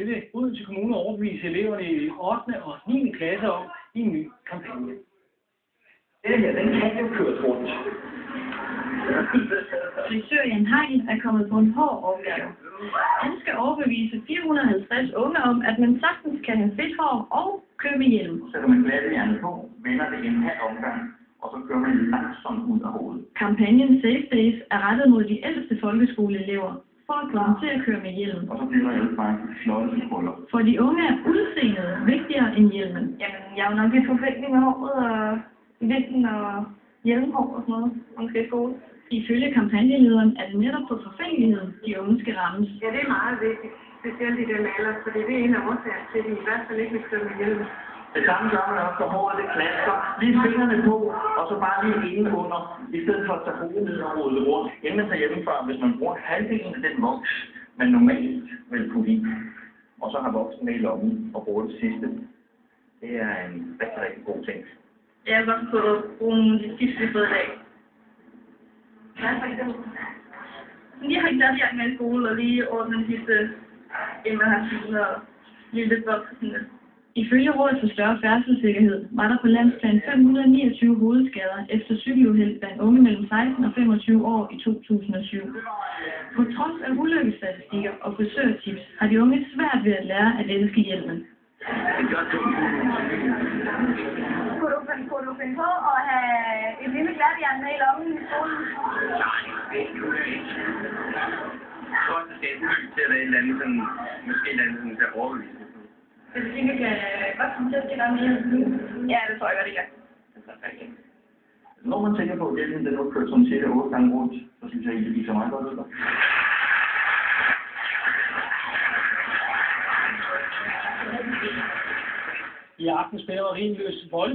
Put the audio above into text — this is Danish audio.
det vil Odense Kommune overbevise eleverne i 8. og 9. klasse om i en ny kampagne. Den her, den kan jo køres rundt. Frisør Jan Heil er kommet på en hård opgave. Han skal overbevise 450 unge om, at man sagtens kan have fedt hår og købe hjelm. Så kan man glattehjernet på, vender det en halv omgang, og så kører man langsomt ud af hovedet. Kampagnen Safe Days er rettet mod de ældste folkeskoleelever, for at få dem til at køre med hjelm. Og så bliver der hjælp mig sløjelseskrøller. For de unge er udseendet vigtigere end hjelmen. Jamen, jeg er jo nok lidt forfængelig med håret og vinden og hjelmhår og sådan noget, når man skal i skole. Ifølge kampagnelederen er det netop på forfængeligheden, de unge skal rammes. Ja, det er meget vigtigt, specielt i den alder, fordi det er en af årsagen til, at de i hvert fald ikke vil køre med hjelm. Det samme gør man også, når håret det klasker. Lige fingrene på, og så bare lige inde under, i stedet for at tage hovedet ned og rode rundt. Inden man tager hjemmefra, hvis man bruger halvdelen af den voks, man normalt vil putte i, og så har voksen med i lommen og bruger det sidste. Det er en rigtig, rigtig god ting. Jeg har godt fået at bruge nogle af de tips, vi har fået i dag. Hvad for eksempel? Jeg har ikke været i gang med i skole og lige ordnet den sidste, inden man har tid og lige lidt voks og sådan lidt. Ifølge Rådet for Større Færdselssikkerhed var der på landsplan 529 hovedskader efter cykeluheld blandt unge mellem 16 og 25 år i 2007. På trods af ulykkesstatistikker og frisørtips har de unge svært ved at lære at elske hjelmen. Kunne du finde på at have et lille glattejern med i lommen i skolen? Nej, det kunne jeg ikke. Jeg tror også, det skal et til at lade et eller andet sådan, måske et eller andet sådan, der overbevisning. Så du tænker, kan godt komme til at ske noget mere nu? Ja, det tror jeg godt, det gør. Når man tænker på, at hjelmen den er kørt sådan cirka 8 gange rundt, så synes jeg, at det viser meget godt ud. I aften spiller Marienløs volleyball.